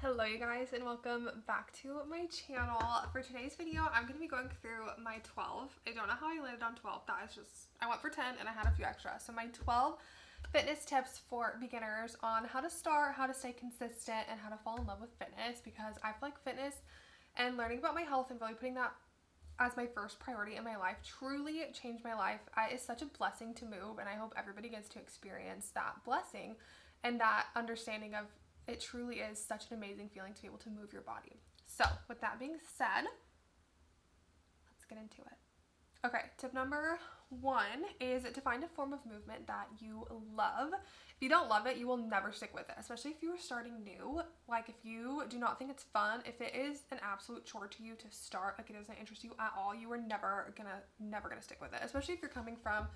Hello you guys and welcome back to my channel. For today's video, I'm going to be going through my 12. I don't know how I landed on 12. That is just, I went for 10 and I had a few extra. So my 12 fitness tips for beginners on how to start, how to stay consistent, and how to fall in love with fitness, because I feel like fitness and learning about my health and really putting that as my first priority in my life truly changed my life. It's such a blessing to move, and I hope everybody gets to experience that blessing and that understanding of it truly is such an amazing feeling to be able to move your body. So with that being said, let's get into it. Okay, tip number 1 is to find a form of movement that you love. If you don't love it, you will never stick with it, especially if you are starting new. Like, if you do not think it's fun, if it is an absolute chore to you to start, like it doesn't interest you at all, you are never gonna stick with it, especially if you're coming from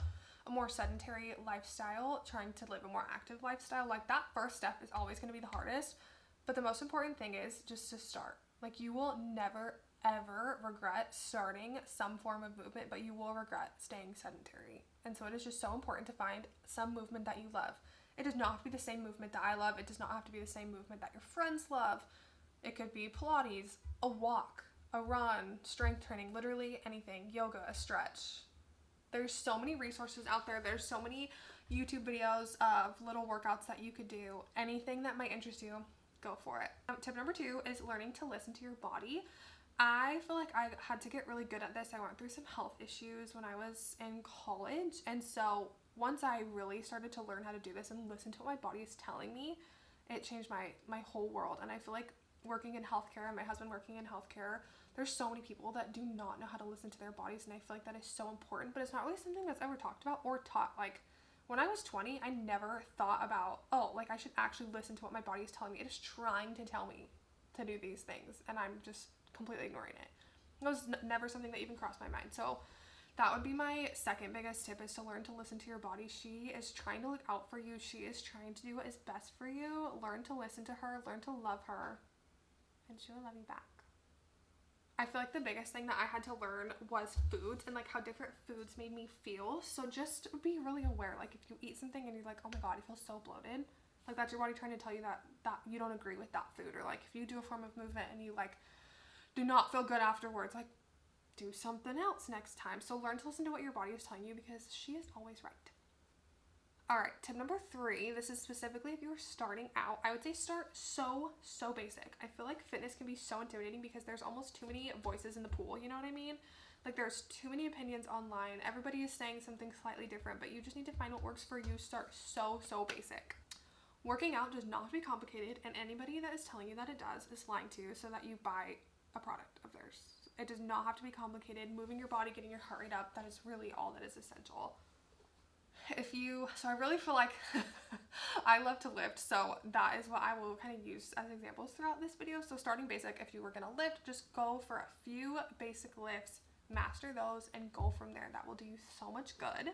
a more sedentary lifestyle, trying to live a more active lifestyle. Like, that first step is always going to be the hardest, but the most important thing is just to start. Like, you will never ever regret starting some form of movement, but you will regret staying sedentary. And so it is just so important to find some movement that you love. It does not have to be the same movement that I love. It does not have to be the same movement that your friends love. It could be Pilates, a walk, a run, strength training, literally anything, yoga, a stretch. There's so many resources out there. There's so many YouTube videos of little workouts that you could do. Anything that might interest you, go for it. Tip number 2 is learning to listen to your body. I feel like I had to get really good at this. I went through some health issues when I was in college, and so once I really started to learn how to do this and listen to what my body is telling me, it changed my whole world. And I feel like working in healthcare, and my husband working in healthcare, there's so many people that do not know how to listen to their bodies, and I feel like that is so important, but it's not really something that's ever talked about or taught. Like, when I was 20, I never thought about, oh, like, I should actually listen to what my body is telling me. It is trying to tell me to do these things, and I'm just completely ignoring it. It was never something that even crossed my mind. So that would be my second biggest tip, is to learn to listen to your body. She is trying to look out for you. She is trying to do what is best for you. Learn to listen to her, learn to love her, and she will love you back. I feel like the biggest thing that I had to learn was foods and like how different foods made me feel. So just be really aware. Like, if you eat something and you're like, oh my god, I feel so bloated, like, that's your body trying to tell you that you don't agree with that food. Or like, if you do a form of movement and you like do not feel good afterwards, like, do something else next time. So learn to listen to what your body is telling you, because she is always right. Alright, tip number 3, this is specifically if you're starting out. I would say start so basic. I feel like fitness can be so intimidating because there's almost too many voices in the pool, you know what I mean? Like, there's too many opinions online. Everybody is saying something slightly different, but you just need to find what works for you. Start so basic. Working out does not have to be complicated, and anybody that is telling you that it does is lying to you so that you buy a product of theirs. It does not have to be complicated. Moving your body, getting your heart rate up, that is really all that is essential. So I really feel like I love to lift, so that is what I will kind of use as examples throughout this video. So starting basic, if you were going to lift, just go for a few basic lifts, master those, and go from there. That will do you so much good.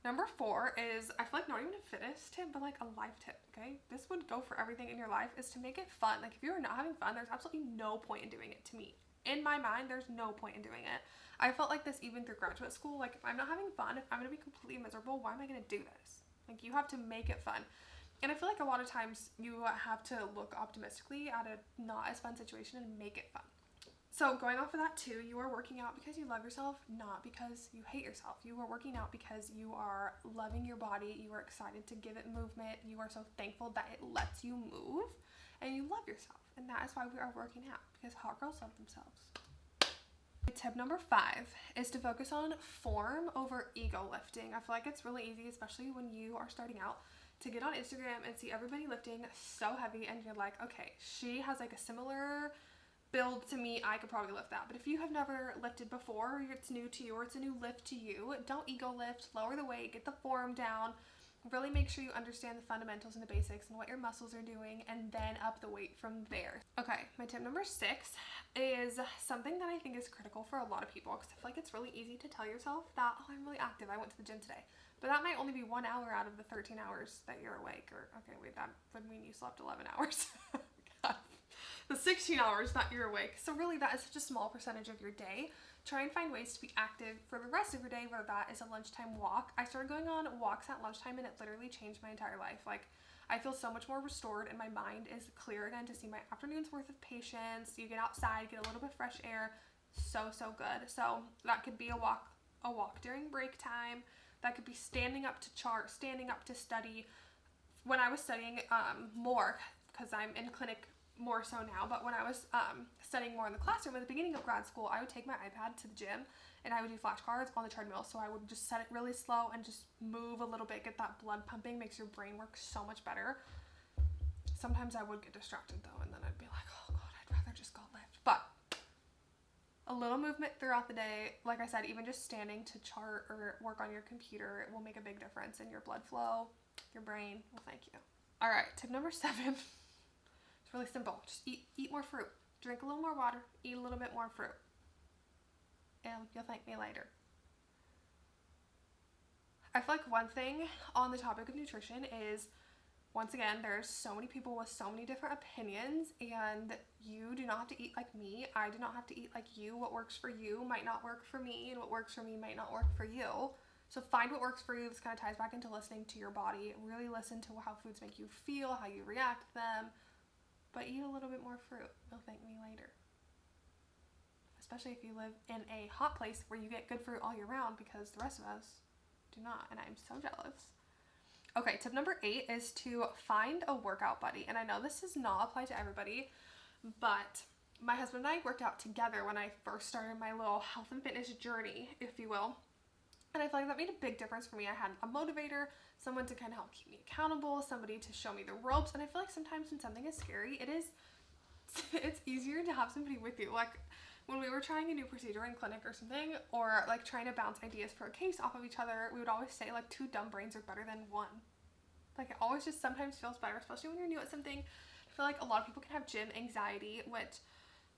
Number 4 is, I feel like not even a fitness tip, but like a life tip, okay? This would go for everything in your life, is to make it fun. Like, if you're not having fun, there's absolutely no point in doing it. To me, in my mind, there's no point in doing it. I felt like this even through graduate school. Like, if I'm not having fun, if I'm going to be completely miserable, why am I going to do this? Like, you have to make it fun. And I feel like a lot of times you have to look optimistically at a not as fun situation and make it fun. So going off of that too, you are working out because you love yourself, not because you hate yourself. You are working out because you are loving your body. You are excited to give it movement. You are so thankful that it lets you move, and you love yourself. And that is why we are working out, because hot girls love themselves. Tip number 5 is to focus on form over ego lifting. I feel like it's really easy, especially when you are starting out, to get on Instagram and see everybody lifting so heavy, and you're like, okay, she has like a similar build to me, I could probably lift that. But if you have never lifted before, or it's new to you, or it's a new lift to you, don't ego lift. Lower the weight, get the form down, really make sure you understand the fundamentals and the basics and what your muscles are doing, and then up the weight from there. Okay, my tip number 6 is something that I think is critical for a lot of people, because I feel like it's really easy to tell yourself that, oh, I'm really active, I went to the gym today. But that might only be 1 hour out of the 13 hours that you're awake. Or, okay, wait, that would mean you slept 11 hours. God. The 16 hours that you're awake. So really, that is such a small percentage of your day. Try and find ways to be active for the rest of your day, whether that is a lunchtime walk. I started going on walks at lunchtime, and it literally changed my entire life. Like, I feel so much more restored and my mind is clear again to see my afternoon's worth of patients. You get outside, get a little bit of fresh air. So good. So that could be a walk during break time. That could be standing up to chart, standing up to study. When I was studying more, because I'm in clinic more so now, but when I was studying more in the classroom at the beginning of grad school, I would take my iPad to the gym and I would do flashcards on the treadmill. So I would just set it really slow and just move a little bit, get that blood pumping, makes your brain work so much better. Sometimes I would get distracted though, and then I'd be like, oh God, I'd rather just go lift. But a little movement throughout the day, like I said, even just standing to chart or work on your computer, it will make a big difference in your blood flow, your brain will thank you. All right, tip number 7. It's really simple. Just eat more fruit. Drink a little more water. Eat a little bit more fruit. And you'll thank me later. I feel like one thing on the topic of nutrition is, once again, there's so many people with so many different opinions, and you do not have to eat like me. I do not have to eat like you. What works for you might not work for me, and what works for me might not work for you. So find what works for you. This kind of ties back into listening to your body. Really listen to how foods make you feel, how you react to them. But eat a little bit more fruit. You'll thank me later. Especially if you live in a hot place where you get good fruit all year round, because the rest of us do not, and I'm so jealous. Okay, tip number 8 is to find a workout buddy. And I know this does not apply to everybody, but my husband and I worked out together when I first started my little health and fitness journey, if you will. And I feel like that made a big difference for me. I had a motivator, someone to kind of help keep me accountable, somebody to show me the ropes. And I feel like sometimes when something is scary, it's easier to have somebody with you. Like when we were trying a new procedure in clinic or something, or like trying to bounce ideas for a case off of each other, we would always say like 2 dumb brains are better than 1. Like it always just sometimes feels better, especially when you're new at something. I feel like a lot of people can have gym anxiety, which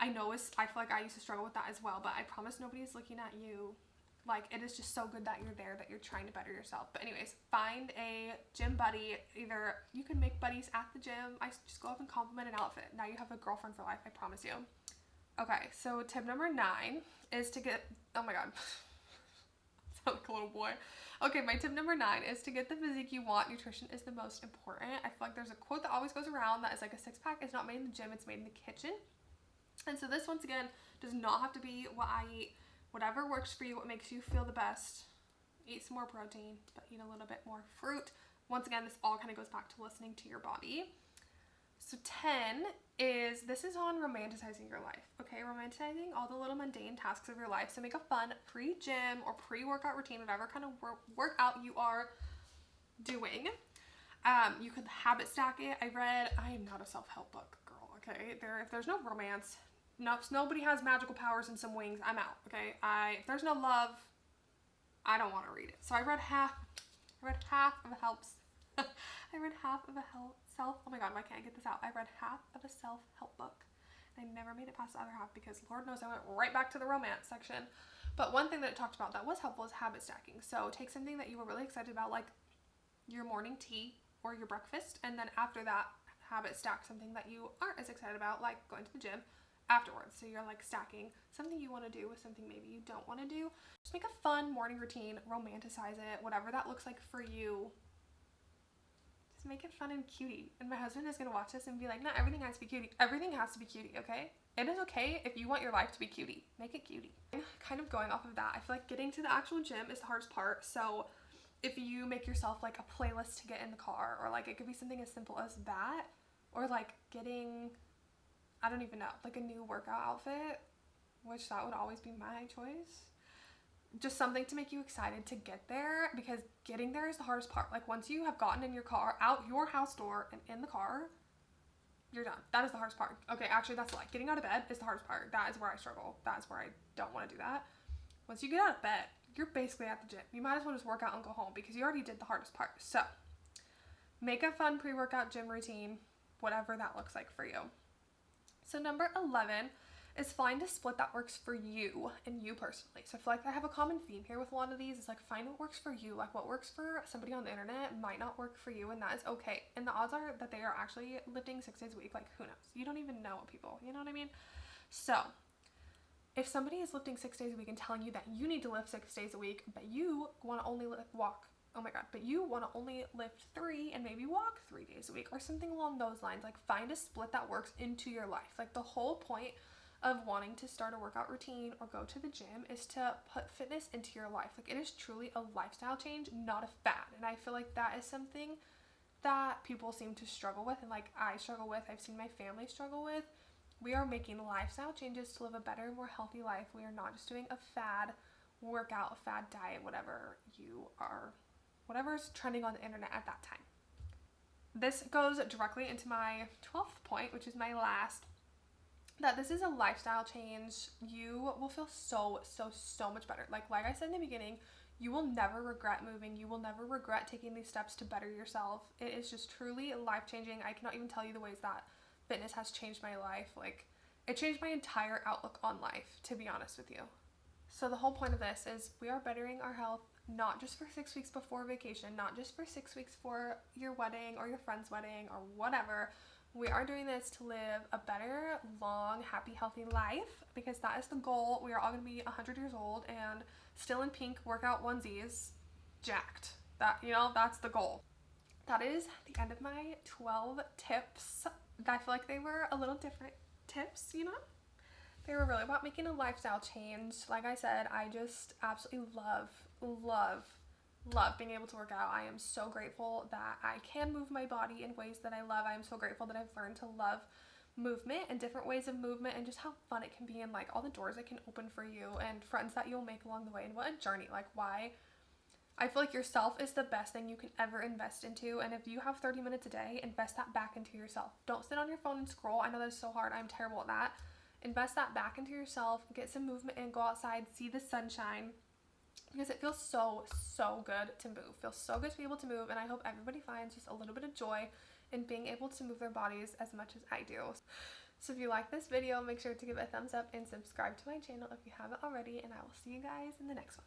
I know I feel like I used to struggle with that as well, but I promise nobody is looking at you. Like, it is just so good that you're there, that you're trying to better yourself. But anyways, find a gym buddy. Either you can make buddies at the gym. I just go up and compliment an outfit. Now you have a girlfriend for life, I promise you. Okay, so tip number 9 is to get, oh my God, I sound like a little boy. Okay, my tip number 9 is to get the physique you want. Nutrition is the most important. I feel like there's a quote that always goes around that is like, a six-pack is not made in the gym, it's made in the kitchen. And so this, once again, does not have to be what I eat. Whatever works for you, what makes you feel the best. Eat some more protein, but eat a little bit more fruit. Once again, this all kind of goes back to listening to your body. So 10 is, this is on romanticizing your life, okay? Romanticizing all the little mundane tasks of your life. So make a fun pre-gym or pre-workout routine, whatever kind of workout you are doing. You could habit stack it. I am not a self-help book girl, okay? If there's no romance, if nobody has magical powers and some wings, I'm out, okay? If there's no love, I don't want to read it. So I read half of a oh my God, why can't I get this out? I read half of a self-help book. I never made it past the other half because Lord knows I went right back to the romance section. But one thing that it talked about that was helpful is habit stacking. So take something that you were really excited about, like your morning tea or your breakfast, and then after that, habit stack something that you aren't as excited about, like going to the gym afterwards. So you're like stacking something you want to do with something maybe you don't want to do. Just make a fun morning routine, romanticize it, whatever that looks like for you. Just make it fun and cutie. And my husband is going to watch this and be like, not everything has to be cutie. Everything has to be cutie, okay? It is okay if you want your life to be cutie. Make it cutie. Kind of going off of that, I feel like getting to the actual gym is the hardest part. So if you make yourself like a playlist to get in the car, or like it could be something as simple as that, or like getting, I don't even know, like a new workout outfit, which that would always be my choice. Just something to make you excited to get there, because getting there is the hardest part. Like once you have gotten in your car, out your house door and in the car, you're done. That is the hardest part. Okay, actually that's a lie. Getting out of bed is the hardest part. That is where I struggle. That is where I don't want to do that. Once you get out of bed, you're basically at the gym. You might as well just work out and go home because you already did the hardest part. So make a fun pre-workout gym routine, whatever that looks like for you. So number 11 is find a split that works for you and you personally. So I feel like I have a common theme here with a lot of these. It's like, find what works for you. Like what works for somebody on the internet might not work for you, and that is okay. And the odds are that they are actually lifting 6 days a week. Like who knows? You don't even know people, you know what I mean? So if somebody is lifting 6 days a week and telling you that you need to lift 6 days a week, but you want to only walk oh my god, but you want to only lift 3 and maybe walk 3 days a week or something along those lines. Like, find a split that works into your life. Like, the whole point of wanting to start a workout routine or go to the gym is to put fitness into your life. Like, it is truly a lifestyle change, not a fad. And I feel like that is something that people seem to struggle with, and like I struggle with, I've seen my family struggle with. We are making lifestyle changes to live a better, more healthy life. We are not just doing a fad workout, a fad diet, whatever's trending on the internet at that time. This goes directly into my 12th point, which is my last, that this is a lifestyle change. You will feel so much better. Like I said in the beginning, you will never regret moving. You will never regret taking these steps to better yourself. It is just truly life-changing. I cannot even tell you the ways that fitness has changed my life. Like, it changed my entire outlook on life, to be honest with you. So the whole point of this is we are bettering our health, not just for 6 weeks before vacation, not just for 6 weeks for your wedding or your friend's wedding or whatever. We are doing this to live a better, long, happy, healthy life, because that is the goal. We are all going to be 100 years old and still in pink workout onesies, jacked. That's the goal. That is the end of my 12 tips. I feel like they were a little different tips, They were really about making a lifestyle change. Like I said, I just absolutely love being able to work out. I am so grateful that I can move my body in ways that I love. I am so grateful that I've learned to love movement and different ways of movement, and just how fun it can be, and like all the doors it can open for you and friends that you'll make along the way, and what a journey. Like, why I feel like yourself is the best thing you can ever invest into, and if you have 30 minutes a day, invest that back into yourself. Don't sit on your phone and scroll. I know that is so hard. I'm terrible at that. Invest that back into yourself, get some movement in, go outside, see the sunshine, because it feels so good to move. It feels so good to be able to move, and I hope everybody finds just a little bit of joy in being able to move their bodies as much as I do. So if you like this video, make sure to give it a thumbs up and subscribe to my channel if you haven't already, and I will see you guys in the next one.